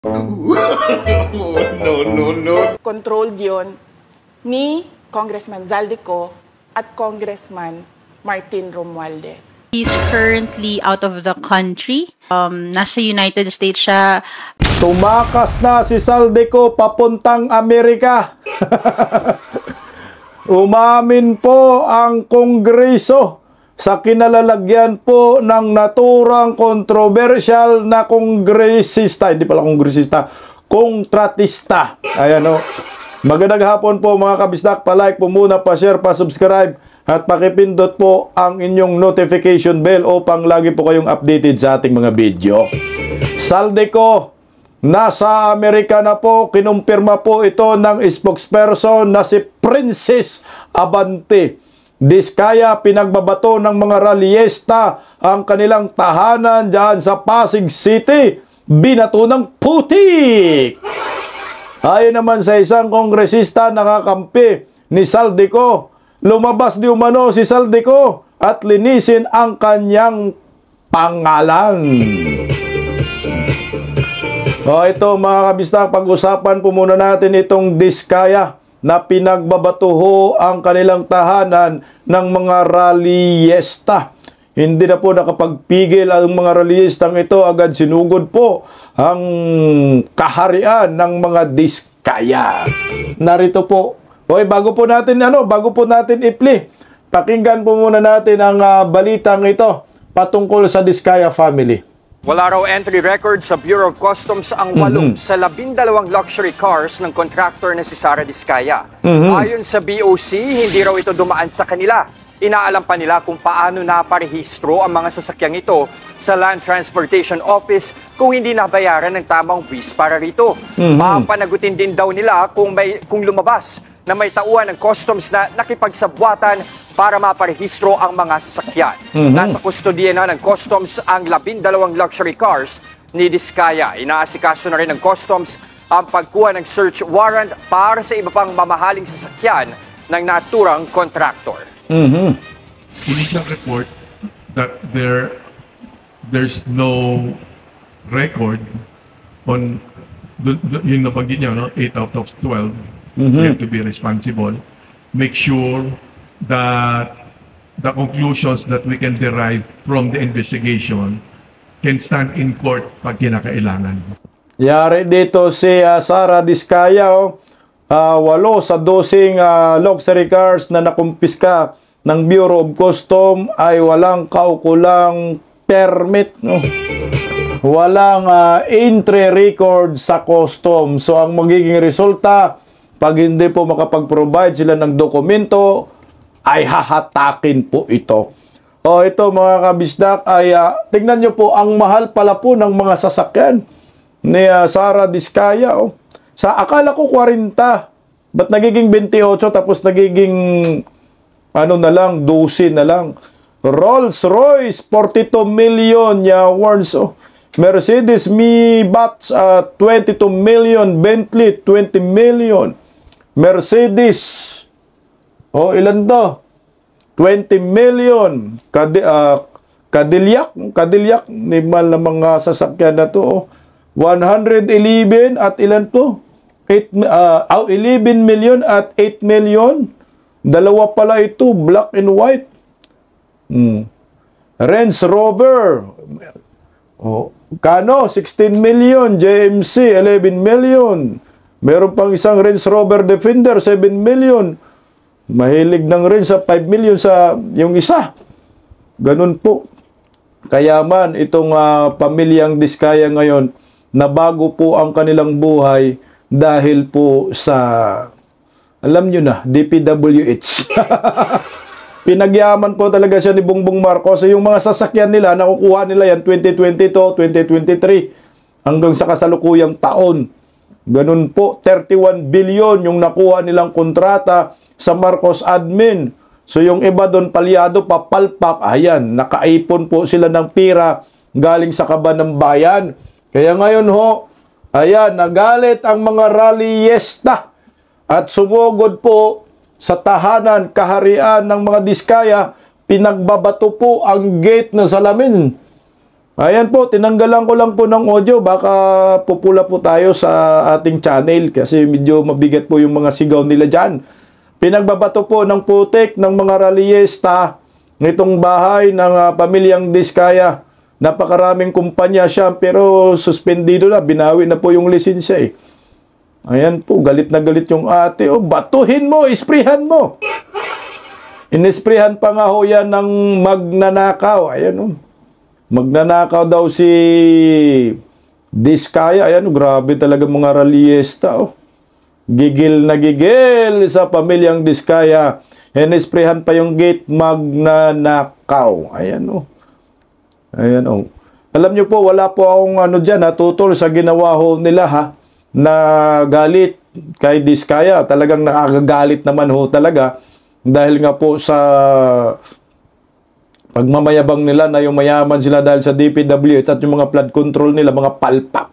No. Controlled yun ni Congressman Zaldico at Congressman Martin Romualdez. He's currently out of the country. Nasa United States siya. Tumakas na si Zaldico papuntang Amerika. Umamin po ang Kongreso sa kinalalagyan po ng naturang kontrobersyal na kongresista. Hindi pala kongresista, kontratista. Ayan o. Magandang hapon po mga kabisdak. Pa-like po muna, pa-share, pa-subscribe at pakipindot po ang inyong notification bell upang lagi po kayong updated sa ating mga video. Zaldico, nasa Amerika na po. Kinumpirma po ito ng spokesperson na si Princess Abante Diskaya. Pinagbabato ng mga rallyesta ang kanilang tahanan dyan sa Pasig City. Binato ng putik. Ayon naman sa isang kongresista nakakampi ni Zaldico, lumabas di umano si Zaldico at linisin ang kanyang pangalan. Ito mga kabistak, pag-usapan po muna natin itong Diskaya na pinagbabatuho ang kanilang tahanan ng mga rallyesta. Hindi na po nakapagpigil ang mga rallyestang ito, agad sinugod po ang kaharian ng mga Diskaya. Narito po. Bago po natin i-play, pakinggan po muna natin ang balitang ito patungkol sa Diskaya family. Wala raw entry record sa Bureau of Customs ang 8 sa 12 luxury cars ng contractor na si Sara Diskaya. Ayon sa BOC, hindi raw ito dumaan sa kanila. Inaalam pa nila kung paano naparehistro ang mga sasakyang ito sa Land Transportation Office kung hindi nabayaran ng tamang buwis para rito. Mapanagutin din daw nila kung lumabas na may tauhan ng customs na nakipagsabwatan para maparehistro ang mga sasakyan. Nasa kustodiya na ng customs ang 12 luxury cars ni Diskaya. Inaasikaso na rin ng customs ang pagkuha ng search warrant para sa iba pang mamahaling sasakyan ng naturang contractor. Initial report that there's no record on yung nabanggit niya, no? 8 out of 12. We have to be responsible. Make sure that the conclusions that we can derive from the investigation can stand in court pag kinakailangan. Yari dito si Sara Diskaya, 8 sa 12 luxury cars na nakumpiska ng Bureau of Customs ay walang kaukulang permit, no? Walang entry record sa customs. So ang magiging resulta, pag hindi po makapag-provide sila ng dokumento, ay hahatakin po ito. Ito mga kabisdak, ay tingnan nyo po, ang mahal pala po ng mga sasakyan ni Sara Diskaya. Sa akala ko 40, ba't nagiging 28 tapos nagiging 12 na lang. Rolls-Royce, 42 million awards. Mercedes Maybach, 22 million. Bentley, 20 million. Mercedes, ilan to? 20 million. Cadillac, nimal na mga sasakyan na to. 111 at ilan to? 11 million at 8 million. Dalawa pala ito, black and white. Range Rover, kano? 16 million. JMC, 11 million. Meron pang isang Range Rover Defender, 7 million. Mahilig ng rin sa 5 million sa yung isa. Ganun po. Kayaman itong pamilyang Diskaya ngayon, nabago po ang kanilang buhay dahil po sa, alam nyo na, DPWH. Pinagyaman po talaga siya ni Bongbong Marcos. Yung mga sasakyan nila, nakukuha nila yan 2022, 2023, hanggang sa kasalukuyang taon. Ganun po, 31 billion yung nakuha nilang kontrata sa Marcos admin. So yung iba doon palyado, papalpak, ayan, nakaipon po sila ng pira galing sa kaban ng bayan. Kaya ngayon ayan, nagalit ang mga rallyesta at sumugod po sa tahanan, kaharian ng mga Diskaya. Pinagbabato po ang gate na salamin. Ayan po, tinanggalan ko lang po ng audio. Baka pupula po tayo sa ating channel kasi medyo mabigat po yung mga sigaw nila dyan. Pinagbabato po ng putik ng mga rallyista nitong bahay ng pamilyang Diskaya. Napakaraming kumpanya siya pero suspendido na. Binawi na po yung lisensya eh. Ayan po, galit na galit yung ate. Oh, batuhin mo, isprihan mo. Inisprihan pa nga ho yan ng magnanakaw. Ayan oh. Magnanakaw daw si Diskaya. Ayan, grabe talaga mga rallyista. Oh. Gigil na gigil sa pamilyang Diskaya. Inisprehan pa yung gate, magnanakaw. Ayan oh. Ayan oh. Alam nyo po, wala po akong dyan, tutol sa ginawa ho nila ha, na galit kay Diskaya. Talagang nakakagalit naman ho talaga. Dahil nga po sa pagmamayabang nila na yung mayaman sila dahil sa DPWH at yung mga flood control nila, mga palpak.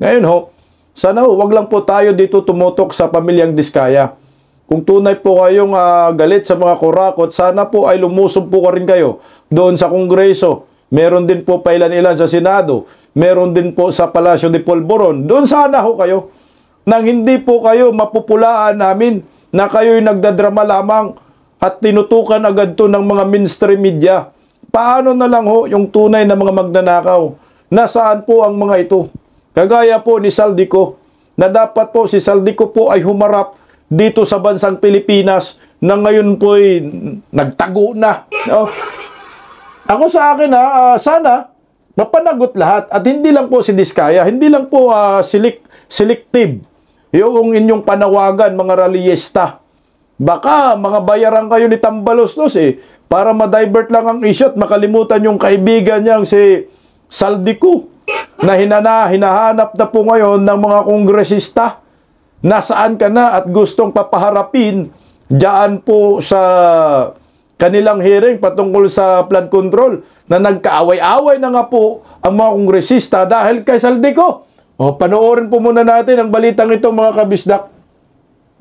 Ngayon ho, sana ho, wag lang po tayo dito tumutok sa pamilyang Diskaya. Kung tunay po kayong galit sa mga kurakot, sana po ay lumusob po rin kayo doon sa Kongreso. Meron din po pailan-ilan sa Senado. Meron din po sa Palasyo de Polvoron. Doon sana ho kayo. Nang hindi po kayo mapupulaan namin na kayo'y nagdadrama lamang at tinutukan agad to ng mga mainstream media. Paano na lang ho yung tunay na mga magnanakaw? Nasaan po ang mga ito? Kagaya po ni Saldico, na dapat po si Saldico po ay humarap dito sa bansang Pilipinas na ngayon po ay nagtago na. No? Ako sa akin sana mapanagot lahat at hindi lang po si Diskaya, hindi lang po selective yung inyong panawagan mga rallyista. Baka mga bayaran kayo ni Tambaloslos para ma-divert lang ang issue at makalimutan yung kaibigan niyang si Saldico na hinahanap na po ngayon ng mga kongresista. Nasaan ka na at gustong papaharapin diyan po sa kanilang hearing patungkol sa flood control na nagkaaway-away na nga po ang mga kongresista dahil kay Saldico. O, panoorin po muna natin ang balitang ito mga kabisdak.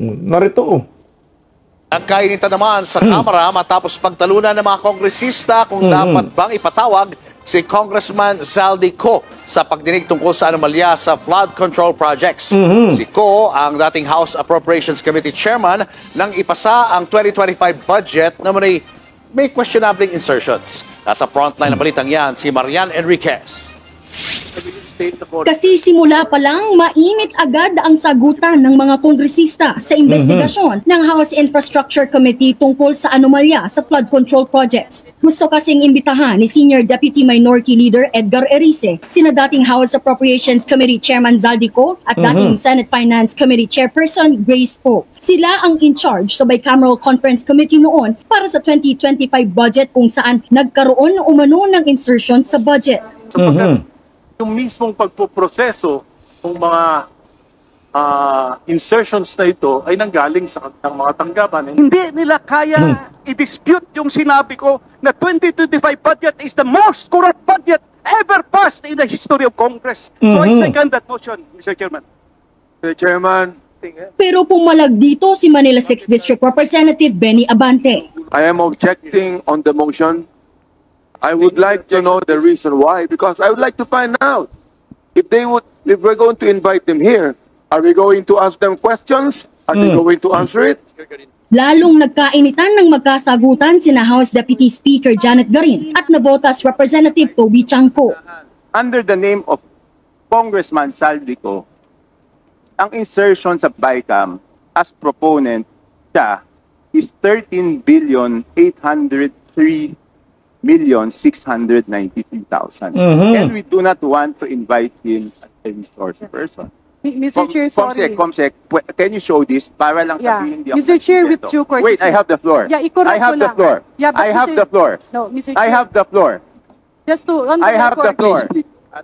Narito oh. Ang kainitan naman sa Kamara matapos pagtalunan ng mga kongresista kung dapat bang ipatawag si Congressman Zaldico sa pagdinig tungkol sa anomalya sa flood control projects. Si Co, ang dating House Appropriations Committee Chairman, nang ipasa ang 2025 budget na may questionable insertions. Nasa frontline ng balitang yan, si Marian Enriquez. Kasi simula pa lang, mainit agad ang sagutan ng mga kongresista sa investigasyon ng House Infrastructure Committee tungkol sa anomalya sa flood control projects. Gusto kasing imbitahan ni Senior Deputy Minority Leader Edgar Erice, sina dating House Appropriations Committee Chairman Zaldico at dating Senate Finance Committee Chairperson Grace Poe. Sila ang in-charge sa Bicameral Conference Committee noon para sa 2025 budget kung saan nagkaroon umano ng insertion sa budget. Yung mismong pagpoproseso ng mga insertions na ito ay nanggaling sa kanilang mga tanggapan. Hindi nila kaya i-dispute yung sinabi ko na 2025 budget is the most corrupt budget ever passed in the history of Congress. So I second that motion, Mr. Chairman. Mr. Chairman. Pero pumalag dito si Manila 6th District Representative Benny Abante. I am objecting on the motion. I would like to know the reason why, because I would like to find out if we're going to invite them here, are we going to ask them questions? Are they going to answer it? Lalong nagkainitan ng magkasagutan sina House Deputy Speaker Janet Garin at Navotas Representative Toby Chanco. Under the name of Congressman Saldico, ang insertion sa BICAM as proponent siya is 13,803,693,000. And we do not want to invite him as a resource person. Mr. Chair, sorry. Comsec, can you show this? Para lang sabihin, Mr. Chair, with due courtesy. Wait, I have the floor. Yeah, i-correct I have ko the lang. floor. Yeah, but I have Mr. the floor. No, Mr. Chair. I have the floor. Just to, on the I have the record, floor.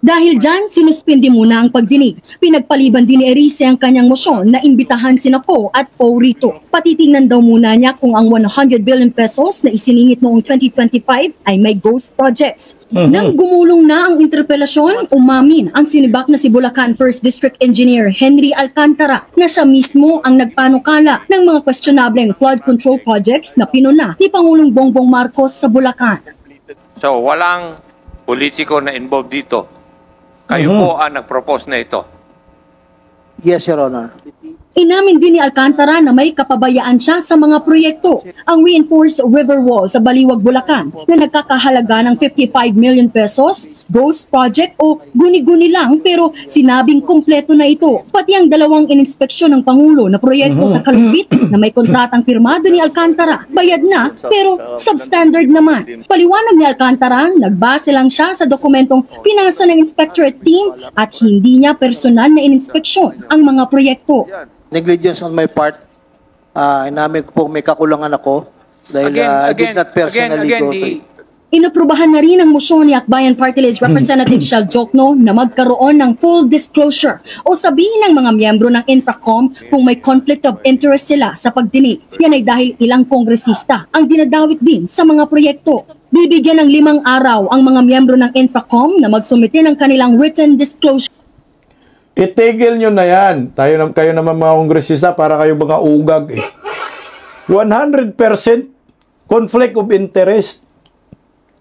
Dahil dyan, sinuspindi muna ang pagdinig. Pinagpaliban din ni Erice ang kanyang mosyon na imbitahan sina Co at Poe rito. Patitingnan daw muna niya kung ang 100 billion pesos na isiningit noong 2025 ay may ghost projects. Nang gumulong na ang interpelasyon, umamin ang sinibak na si Bulacan 1st District Engineer Henry Alcantara na siya mismo ang nagpanukala ng mga questionableng flood control projects na pinuna ni Pangulong Bongbong Marcos sa Bulacan. So walang politiko na involved dito. Kayo po ang nag-propose na ito. Yes, Your Honor. Inamin din ni Alcantara na may kapabayaan siya sa mga proyekto. Ang reinforced river wall sa Baliwag, Bulacan na nagkakahalaga ng 55 million pesos, ghost project o guni-guni lang pero sinabing kumpleto na ito. Pati ang dalawang ininspeksyon ng Pangulo na proyekto sa Kalumpit na may kontratang pirmado ni Alcantara, bayad na pero substandard naman. Paliwanag ni Alcantara, nagbase lang siya sa dokumentong pinasa ng inspectorate team at hindi niya personal na ininspeksyon ang mga proyekto. Negligence on my part. Inamin ko po may kakulangan ako dahil I did not personally go to... Inaprubahan na rin ang motion ni Akbayan Party List Representative Shell Jokno na magkaroon ng full disclosure o sabihin ng mga miyembro ng Infracom kung may conflict of interest sila sa pagdinig. Yan ay dahil ilang kongresista ang dinadawit din sa mga proyekto. Bibigyan ng 5 araw ang mga miyembro ng Infracom na magsumite ng kanilang written disclosure. Itigil nyo na yan. Kayo naman mga kongresista, para kayo mga ugag eh. 100% conflict of interest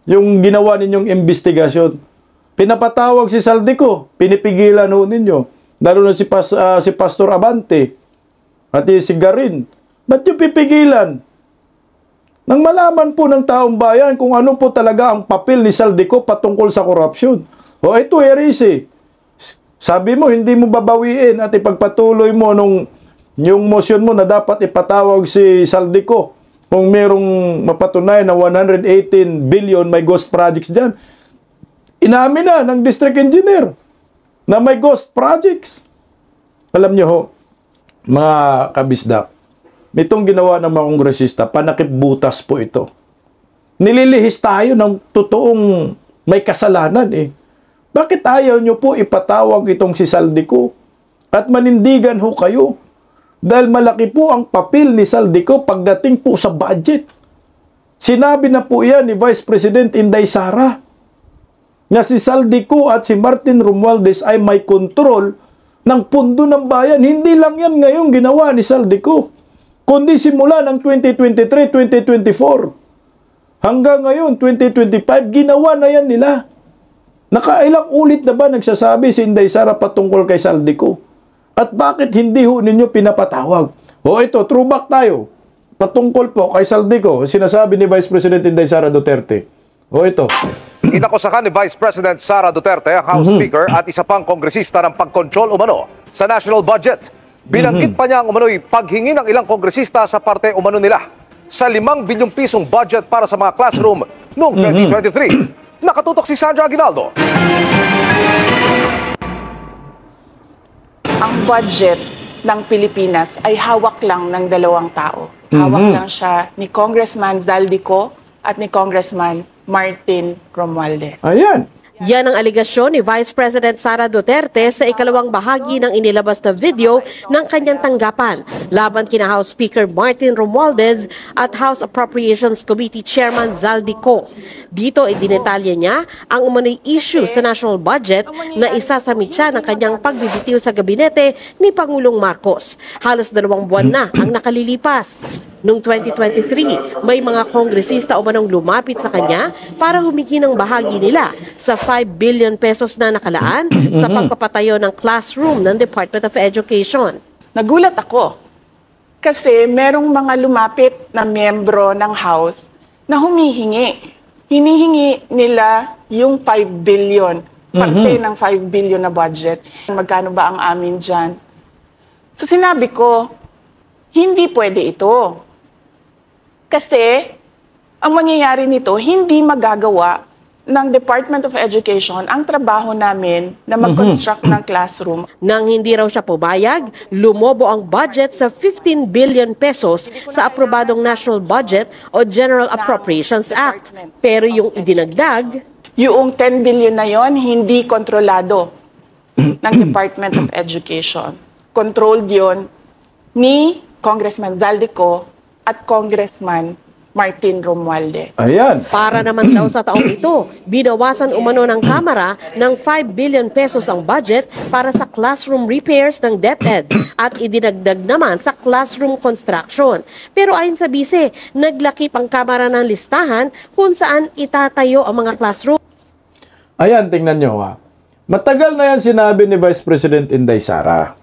yung ginawa ninyong investigasyon. Pinapatawag si Saldico, pinipigilan ho ninyo. Lalo na si Pastor Abante at si Garin. Ba't yung pipigilan? Nang malaman po ng taong bayan kung ano po talaga ang papel ni Saldico patungkol sa korupsyon. O ito, Erisi. Sabi mo, hindi mo babawiin at ipagpatuloy mo yung motion mo na dapat ipatawag si Saldico kung merong mapatunay na 118 billion may ghost projects dyan. Inamin na ng district engineer na may ghost projects. Alam niyo ho, mga kabisdak, itong ginawa ng mga kongresista, panakip-butas po ito. Nililihis tayo ng totoong may kasalanan eh. Bakit ayaw nyo po ipatawag itong si Saldico at manindigan ho kayo? Dahil malaki po ang papel ni Saldico pagdating po sa budget. Sinabi na po yan ni Vice President Inday Sara na si Saldico at si Martin Romualdez ay may kontrol ng pundo ng bayan. Hindi lang yan ngayong ginawa ni Saldico, kundi simula ng 2023-2024 hanggang ngayon 2025, ginawa na yan nila. Nakailang ulit na ba nagsasabi si Inday Sara patungkol kay Saldico? At bakit hindi ho ninyo pinapatawag? O ito, throwback tayo. Patungkol po kay Saldico, sinasabi ni Vice President Inday Sara Duterte. O ito. Inakusahan ni Vice President Sara Duterte, House Speaker, at isa pang kongresista ng pagkontrol umano sa national budget. Binanggit pa niya ang umano'y paghingi ng ilang kongresista sa parte umano nila sa 5 bilyong pisong budget para sa mga classroom noong 2023. Nakatutok si Sandra Aguinaldo. Ang budget ng Pilipinas ay hawak lang ng 2 tao. Hawak lang siya ni Congressman Zaldico at ni Congressman Martin Romualdez. Ayan. Yan ang aligasyon ni Vice President Sara Duterte sa ikalawang bahagi ng inilabas na video ng kanyang tanggapan laban kina House Speaker Martin Romualdez at House Appropriations Committee Chairman Zaldico. Dito ay dinetalya niya ang umano'y issue sa national budget na isasamit siya ng kanyang pagbibitiw sa gabinete ni Pangulong Marcos. Halos 2 buwan na ang nakalilipas. Noong 2023, may mga kongresista umanong lumapit sa kanya para humingi ng bahagi nila sa 5 billion pesos na nakalaan sa pagpapatayo ng classroom ng Department of Education. Nagulat ako kasi merong mga lumapit na miyembro ng House na humihingi. Hinihingi nila yung 5 billion, parte ng 5 billion na budget. Magkano ba ang amin dyan? So sinabi ko, hindi pwede ito. Kasi ang mangyayari nito, hindi magagawa ng Department of Education ang trabaho namin na mag-construct ng classroom. Nang hindi raw siya pumayag, lumobo ang budget sa 15 billion pesos sa aprobadong National Budget o General Appropriations Act. Pero yung idinagdag, yung 10 billion na yon hindi kontrolado ng Department of Education. Controlled yon ni Congressman Zaldico at Congressman Martin Romualdez. Ayan. Para naman daw sa taong ito, binawasan umano ng Kamara ng 5 billion pesos ang budget para sa classroom repairs ng DepEd at idinagdag naman sa classroom construction. Pero ayon sa bise, naglakip ang Kamara ng listahan kung saan itatayo ang mga classroom. Ayan, tingnan nyo ha. Matagal na yan sinabi ni Vice President Inday Sara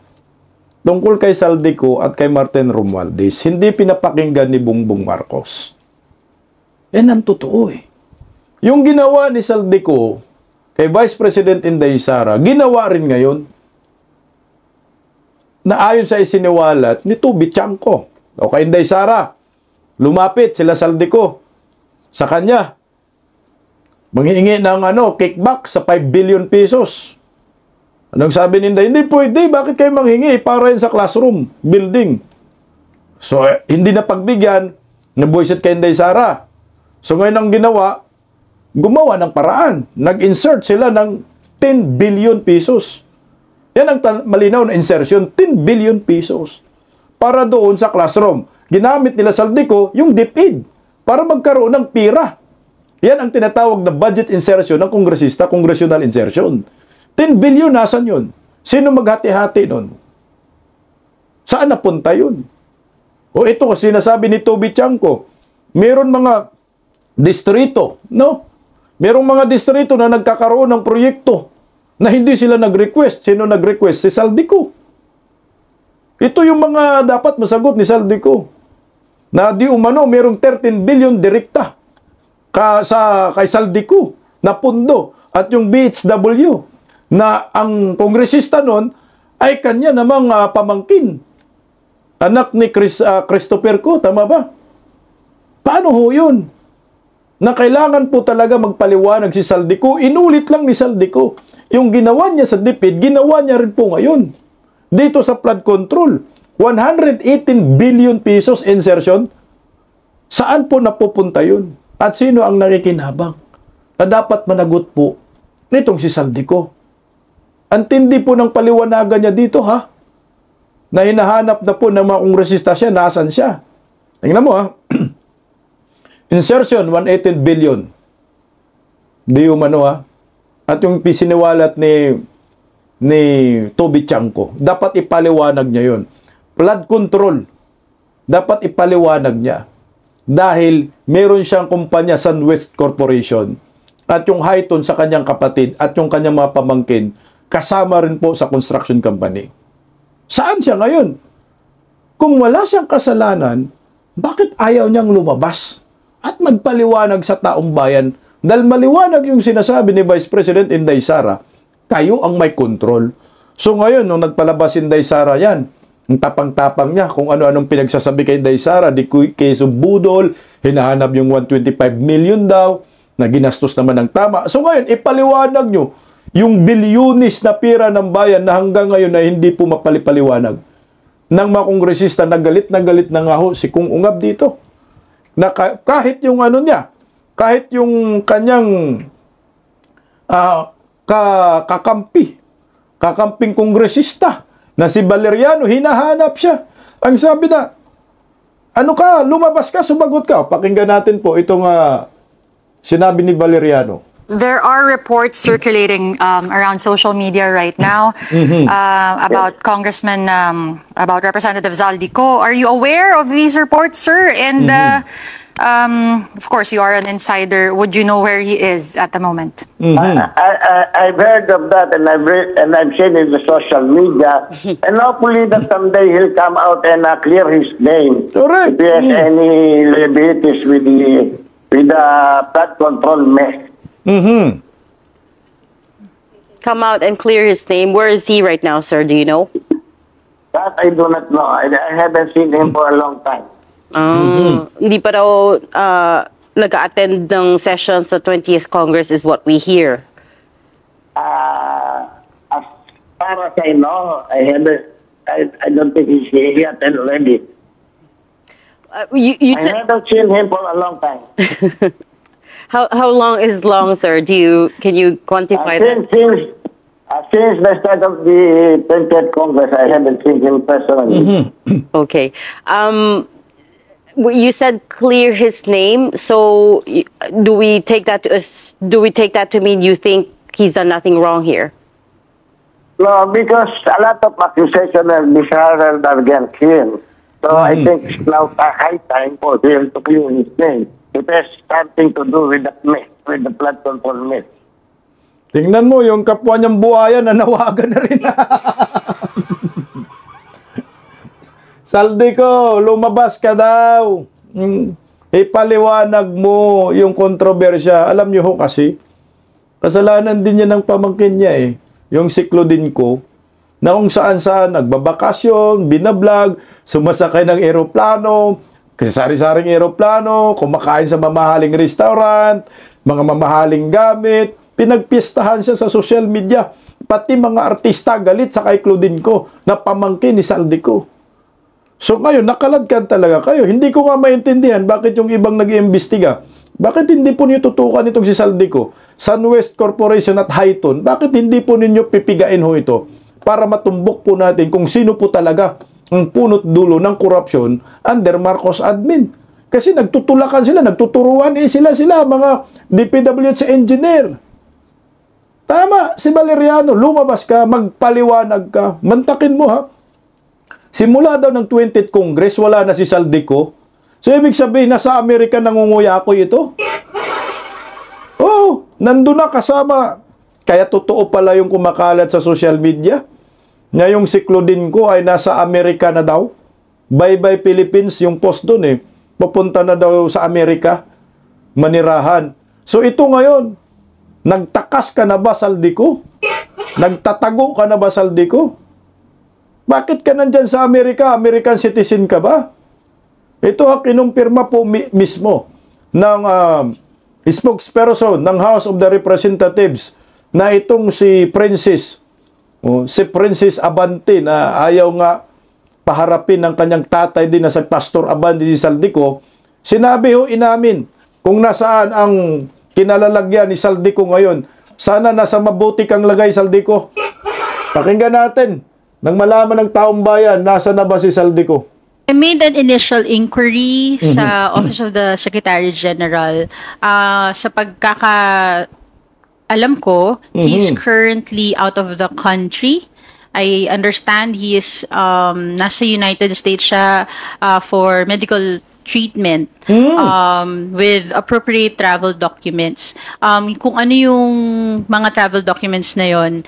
tungkol kay Saldico at kay Martin Romualdez. Hindi pinapakinggan ni Bongbong Marcos. Yan ang totoo eh. Yung ginawa ni Saldico kay Vice President Inday Sara, ginawa rin ngayon na ayon sa isiniwalat ni Toby Chanco. O kay Inday Sara, lumapit sila Saldico sa kanya. Manghihingi ng kickback sa 5 billion pesos. Anong sabi ni Inday? Hindi pwede. Bakit kayo manghingi? Para yan sa classroom, building. So, hindi na pagbigyan na buwisit kay Inday Sara. So, ngayon ang ginawa, gumawa ng paraan. Nag-insert sila ng 10 billion pesos. Yan ang malinaw na insertion, 10 billion pesos. Para doon sa classroom. Ginamit nila Saldico yung DepEd para magkaroon ng pira. Yan ang tinatawag na budget insertion ng kongresista, congressional insertion. 10 billion, nasan yun? Sino maghati-hati nun? Saan napunta yun? O ito, sinasabi ni Toby Chanco, meron mga distrito, no? Merong mga distrito na nagkakaroon ng proyekto na hindi sila nag-request. Sino nag-request? Si Saldico. Ito yung mga dapat masagot ni Saldico. Na di umano, merong 13 billion direkta kay Saldico na pundo. At yung BHW na ang kongresista nun ay kanya namang pamangkin. Anak ni Christopher Ko, tama ba? Paano ho yun? Na kailangan po talaga magpaliwanag si Saldico. Inulit lang ni Saldico. Yung ginawa niya sa DepEd, ginawa niya rin po ngayon. Dito sa flood control, 118 billion pesos insertion. Saan po napupunta yun? At sino ang nakikinabang? Na dapat managot po nitong si Saldico. Ang tindi po ng paliwanagan niya dito, ha? Na hinahanap na po ng mga kongresista siya, nasan siya? Tingnan mo, ha? Insertion, 118 billion. Di umano, ha? At yung pisiniwalat ni Toby Chanco, dapat ipaliwanag niya yun. Flood control, dapat ipaliwanag niya. Dahil meron siyang kumpanya, Sunwest Corporation, at yung Highton sa kanyang kapatid, at yung kanyang mga pamangkin, kasama rin po sa construction company. Saan siya ngayon? Kung wala siyang kasalanan, bakit ayaw niyang lumabas at magpaliwanag sa taong bayan? Dahil maliwanag yung sinasabi ni Vice President Inday Sara, kayo ang may control. So ngayon, nung nagpalabas si Inday Sara yan, ang tapang-tapang niya kung ano-anong pinagsasabi kay Inday Sara, di case of budol, hinahanap yung 125 million daw, na ginastos naman ng tama. So ngayon, ipaliwanag nyo yung bilyunis na pira ng bayan na hanggang ngayon na hindi po mapalipaliwanag ng mga kongresista na galit na nga ho si Kung Ungab dito. Na kahit yung ano niya, kahit yung kanyang kakamping kongresista na si Valeriano, hinahanap siya. Ang sabi na, ano ka, lumabas ka, sumagot ka. Pakinggan natin po itong sinabi ni Valeriano. There are reports circulating around social media right now about Congressman, about Representative Saldico. Are you aware of these reports, sir? And of course, you are an insider. Would you know where he is at the moment? I've heard of that, and I've seen it in the social media. And hopefully that someday he'll come out and clear his name. Correct. If he has any liabilities with the flood control mess. Come out and clear his name. Where is he right now, sir? Do you know? That I do not know. I haven't seen him for a long time. Hindi pa raw nag-attend ng session sa 20th Congress is what we hear. As far as I know, I don't think he attended already. You I haven't seen him for a long time. How long is long, sir? Can you quantify that? Since the start of the 20th Congress, I haven't seen him personally. Okay. You said clear his name. So do we take that to mean you think he's done nothing wrong here? No, because a lot of accusations are disregarded against him. So I think it's now a high time for him to clear his name. It has something to do with the myth, with the flood control myth. Tingnan mo, yung kapwa niyang buhaya, nanawagan na rin. Saldico, lumabas ka daw. Ipaliwanag mo yung kontrobersya. Alam niyo ho kasi, kasalanan din niya ng pamangkin niya eh. Yung si Claudine ko, na kung saan-saan, nagbabakasyon, binablog, sumasakay ng eroplano, kasi sari-saring eroplano, kumakain sa mamahaling restaurant, mga mamahaling gamit, pinagpiestahan siya sa social media. Pati mga artista galit sa kay Claudine ko, na pamangkin ni Saldico. So ngayon, nakaladkad talaga kayo. Hindi ko nga maintindihan bakit yung ibang nag-iimbestiga. Bakit hindi po niyo tutukan itong si Saldico? Sunwest Corporation at Highton, bakit hindi po ninyo pipigain ho ito? Para matumbok po natin kung sino po talaga ang punot dulo ng korupsyon under Marcos admin. Kasi nagtutulakan sila, nagtuturuan sila mga DPWH engineer. Tama, si Valeriano, lumabas ka, magpaliwanag ka, mantakin mo ha. Simula daw ng 20th Congress, wala na si Saldico. So, ibig sabihin, nasa Amerika nangunguya ako ito? Oh, nandun na kasama. Kaya totoo pala yung kumakalat sa social media. Ngayong si Claudine ko ay nasa Amerika na daw. Bye-bye Philippines, yung post dun eh. Papunta na daw sa Amerika, manirahan. So, ito ngayon, nagtakas ka na ba, Saldico? Nagtatago ka na ba, Saldico? Bakit ka nandyan sa Amerika? American citizen ka ba? Ito ha, kinumpirma po mismo ng spokesperson ng House of the Representatives na itong si Princess Abante na ayaw nga paharapin ng kanyang tatay din na si Pastor Abante di Saldico. Sinabi ho inamin kung nasaan ang kinalalagyan ni Saldico ngayon. Sana nasa mabuti kang lagay, Saldico. Pakinggan natin nang malaman ng taong bayan, nasa na ba si Saldico? I made an initial inquiry sa Office of the Secretary General. Sa pagkakaalam ko, he's currently out of the country. I understand he is nasa United States siya for medical treatment with appropriate travel documents. Kung ano yung mga travel documents na yon,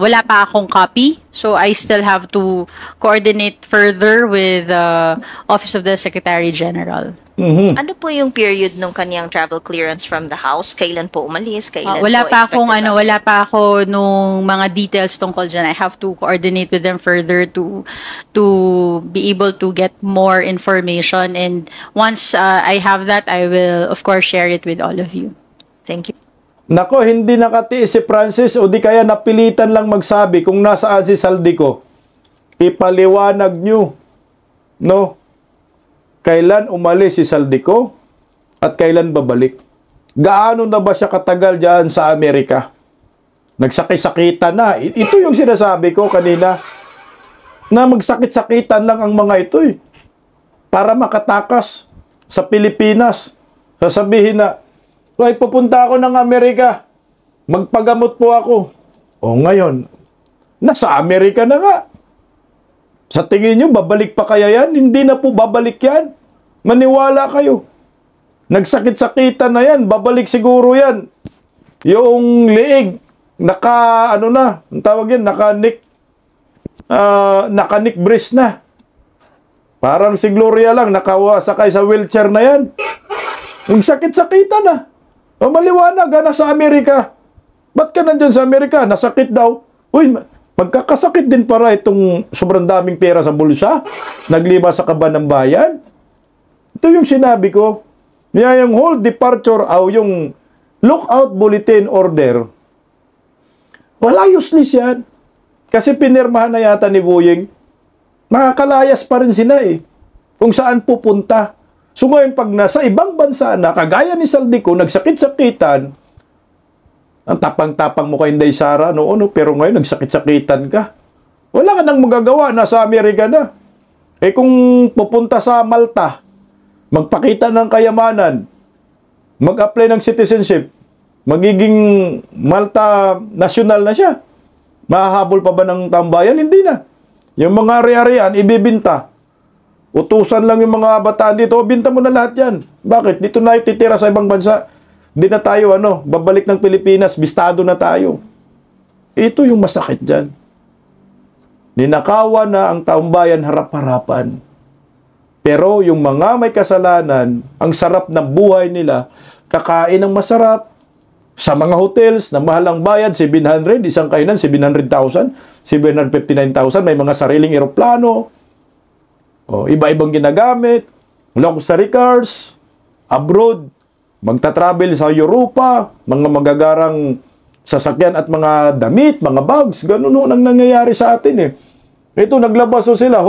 wala pa akong copy. So I still have to coordinate further with the Office of the Secretary General. Ano po yung period ng kaniyang travel clearance from the house? Kailan po umalis? Kailan wala po pa akong expected wala pa ako nung mga details tungkol dyan. I have to coordinate with them further to be able to get more information, and once I have that, I will of course share it with all of you. Thank you. Nako, hindi nakatiis si Francis o di kaya napilitan lang magsabi kung nasaan si Saldico. Ipaliwanag nyo, no? Kailan umalis si Saldico at kailan babalik? Gaano na ba siya katagal dyan sa Amerika? Nagsakit-sakitan na. Ito yung sinasabi ko kanina, na magsakit-sakitan lang ang mga ito eh. Para makatakas sa Pilipinas. Sasabihin na, ay, pupunta ako ng Amerika. Magpagamot po ako. O ngayon, nasa Amerika na nga. Sa tingin nyo, babalik pa kaya yan? Hindi na po babalik yan. Maniwala kayo. Nagsakit-sakitan na yan. Babalik siguro yan. Yung liig, ang tawag yan, naka-neck brace na. Parang si Gloria lang, nakasakay sa wheelchair na yan. Nagsakit-sakitan na. O maliwanag, nasa Amerika. Ba't ka nandyan sa Amerika? Nasakit daw. Uy, magkakasakit din para itong sobrang daming pera sa bulsa. Naglima sa kaban ng bayan. Ito yung sinabi ko. Yung whole departure yung lookout bulletin order. Wala useless yan. Kasi pinirmahan na yata ni Boyeng. Makakalayas pa rin sila eh. Kung saan pupunta. So ngayon, pag nasa ibang bansa na, kagaya ni Saldico, nagsakit-sakitan, ang tapang-tapang mo kay Inday Sara, pero ngayon nagsakit-sakitan ka. Wala ka nang magagawa, nasa Amerika na. Eh kung pupunta sa Malta, magpakita ng kayamanan, mag-apply ng citizenship, magiging Malta national na siya. Mahahabol pa ba ng tambayan? Hindi na. Yung mga ari-arian, ibibinta. Utusan lang yung mga bataan dito, binta mo na lahat yan. Bakit? Dito na ititira sa ibang bansa. Di na tayo, babalik ng Pilipinas, bistado na tayo. Ito yung masakit dyan. Ninakawan na ang taong bayan harap-harapan. Pero yung mga may kasalanan, ang sarap ng buhay nila, kakain ng masarap, sa mga hotels na mahalang bayad, 700, isang kainan, 700,000, 759,000, may mga sariling eroplano, iba-ibang ginagamit, luxury cars, abroad, magta-travel sa Europa, mga magagarang sasakyan at mga damit, mga bags, ganun ang nangyayari sa atin Ito, naglabas sila,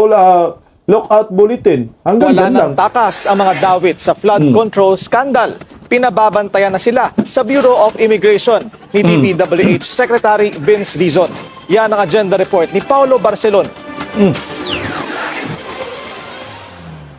lockout bulletin. Hanggang wala lang. ng takas ang mga dawit sa flood control scandal. Pinababantayan na sila sa Bureau of Immigration ni DPWH Secretary Vince Dizon. Yan ang agenda report ni Paulo Barcelon.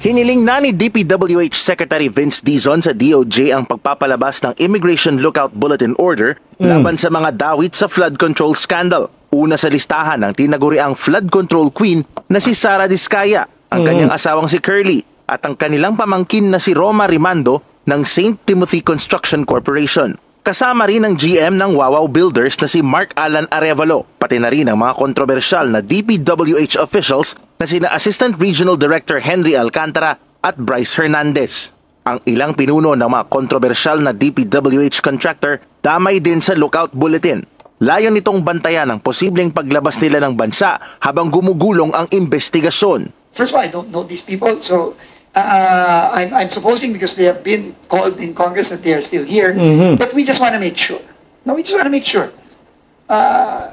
Hiniling na ni DPWH Secretary Vince Dizon sa DOJ ang pagpapalabas ng Immigration Lookout Bulletin Order laban sa mga dawit sa flood control scandal. Una sa listahan ng tinaguriang flood control queen na si Sara Diskaya, ang kanyang asawang si Curly, at ang kanilang pamangkin na si Roma Rimando ng St. Timothy Construction Corporation. Kasama rin ang GM ng Wawaw Builders na si Mark Alan Arevalo, pati na rin ang mga kontrobersyal na DPWH officials na sina Assistant Regional Director Henry Alcantara at Bryce Hernandez. Ang ilang pinuno ng mga kontrobersyal na DPWH contractor damay din sa lookout bulletin. Layon nitong bantayan ang posibleng paglabas nila ng bansa habang gumugulong ang investigasyon. First of all, I don't know these people, so I'm supposing because they have been called in Congress that they are still here, but we just want to make sure. No, we just want to make sure.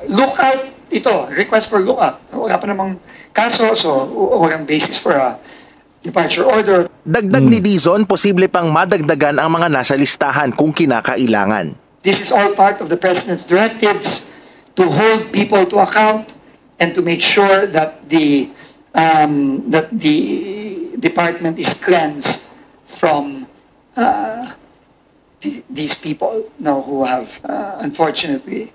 Lookout ito, request for lookout. Wala pa namang kaso, so walang basis for a departure order. Dagdag ni Dizon, posible pang madagdagan ang mga nasa listahan kung kinakailangan. This is all part of the President's directives to hold people to account and to make sure that the department is cleansed from these people who have unfortunately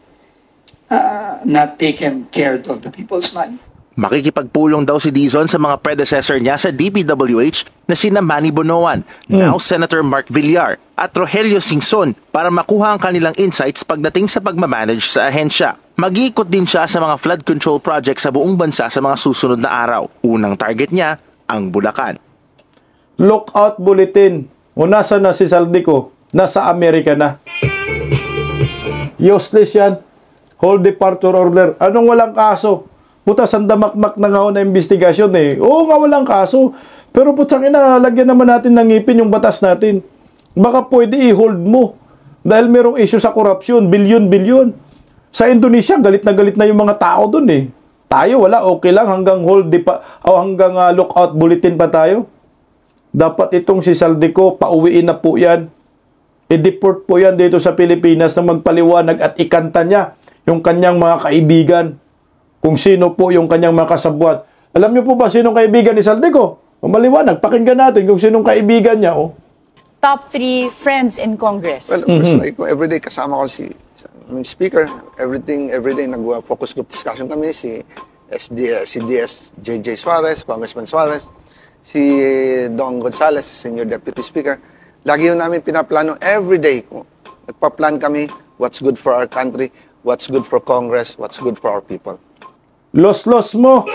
not taken care of the people's money. Makikipagpulong daw si Dizon sa mga predecessor niya sa DPWH na sina Manny Bonoan, now Senator Mark Villar, at Rogelio Singson para makuha ang kanilang insights pagdating sa pagmamanage sa ahensya. Mag-iikot din siya sa mga flood control projects sa buong bansa sa mga susunod na araw. Unang target niya, ang Bulacan. Lookout bulletin. O nasa na si Saldico? Nasa Amerika na. Useless yan. Hold departure order. Anong walang kaso? Puta, sandamakmak na nga na investigasyon Oo nga, walang kaso. Pero putsang ina, lagyan naman natin ng ngipin yung batas natin. Baka pwede i-hold mo. Dahil merong issue sa korupsyon, bilyon-bilyon. Sa Indonesia, galit na yung mga tao dun Tayo, wala, okay lang. Hanggang hanggang lookout bulletin pa tayo. Dapat itong si Saldico, pauwiin na po yan. I-deport po yan dito sa Pilipinas na magpaliwanag at ikanta niya yung kanyang mga kaibigan. Kung sino po yung kanyang mga kasabwat. Alam niyo po ba sinong kaibigan ni Saldico? Maliwanag, pakinggan natin kung sinong kaibigan niya. Top 3 friends in Congress. Well, personally, everyday kasama ko si Speaker. Every day nag-focus group discussion kami. Si DS JJ Suarez, Congressman Suarez, si Don Gonzales, Senior Deputy Speaker. Lagi yun namin pinaplano everyday. Nagpa-plan kami what's good for our country, what's good for Congress, what's good for our people. Los mo.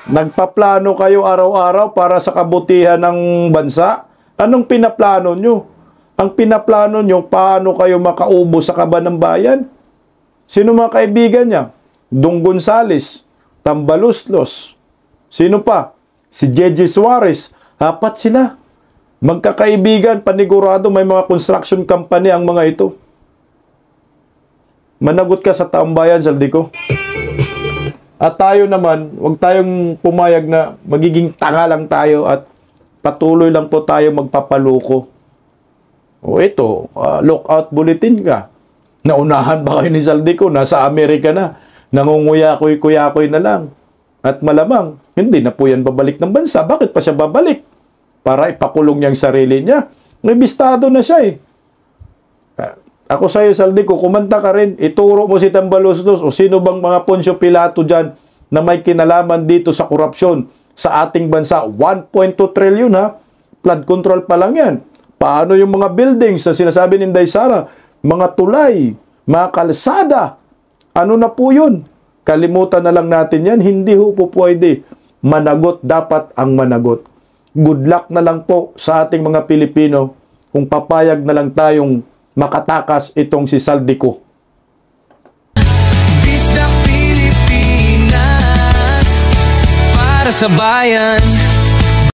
Nagpaplano kayo araw-araw para sa kabutihan ng bansa. Anong pinaplano nyo? Ang pinaplano nyo, paano kayo makaubo sa kaba ng bayan? Sino mga kaibigan niya? Dong Gonzales, Tambaloslos. Sino pa? Si JJ Suarez. 4 sila. Magkakaibigan, panigurado, may mga construction company ang mga ito. Managot ka sa taong bayan, Saldico. At tayo naman, huwag tayong pumayag na magiging tanga lang tayo at patuloy lang po tayo magpapaluko. O ito, lookout bulletin ka. Naunahan ba kayo ni Saldico? Nasa Amerika na. Nangunguyakoy-kuyakoy na lang. At malamang, hindi na po yan babalik ng bansa. Bakit pa siya babalik? Para ipakulong niyang sarili niya. May bistado na siya Ako sa'yo, Saldico, kumanta ka rin, ituro mo si Tambaloslos o sino bang mga Poncio Pilato dyan na may kinalaman dito sa korupsyon sa ating bansa. 1.2 trillion Flood control pa lang yan. Paano yung mga buildings na sinasabi ni Inday Sara? Mga tulay, mga kalsada. Ano na po yun? Kalimutan na lang natin yan. Hindi ho po pwede. Managot dapat ang managot. Good luck na lang po sa ating mga Pilipino kung papayag na lang tayong makatakas itong si Saldico. Pilipinas para sa bayan.